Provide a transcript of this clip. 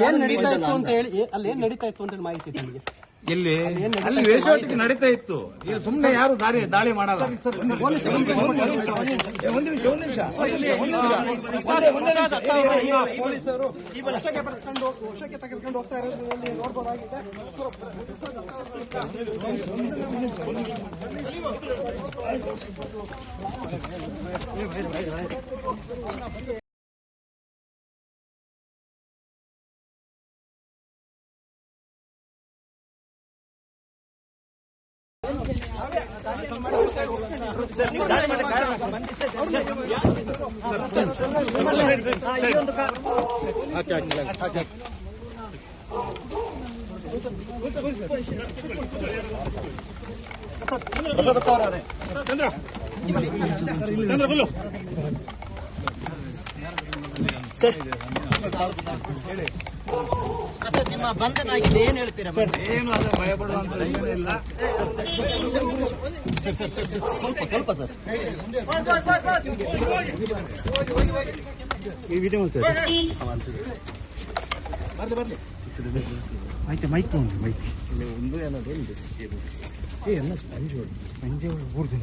ಏನ್ ನಡೀತಾ ಇತ್ತು ಅಂತ ಹೇಳಿ, ಅಲ್ಲಿ ಏನ್ ನಡೀತಾ ಇತ್ತು ಅಂತ ಮಾಹಿತಿ ನಿಮಗೆ? ಎಲ್ಲಿ ಅಲ್ಲಿ ವೇಷವಾಟಿಕೆ ನಡೀತಾ ಇತ್ತು. ಇಲ್ಲಿ ಸುಮ್ಮನೆ ಯಾರು ದಾಳಿ ಮಾಡಲ್ಲ. ಪೊಲೀಸರು ವಶಕ್ಕೆ ತೆಗೆದುಕೊಂಡು ಹೋಗ್ತಾ ಇರೋದು ನೋಡಬಹುದಾಗಿದೆ. ನಿಮ್ಮ ಬಂಧನ ಆಗಿದೆ, ಏನ್ ಹೇಳ್ತೀರಾ? ಏನು ಅದು ಭಯ ಪಡುವಂತ ಇಲ್ಲ. ಸ್ವಲ್ಪ ಸರ್ ಈ ವಿಡಿಯೋ ಆಯ್ತು. ಮೈಕ್ ಒಂದು ಏನಾದ್ರು ಎಲ್ಲ ಸ್ಪಂಜ್ ಊರ್ದು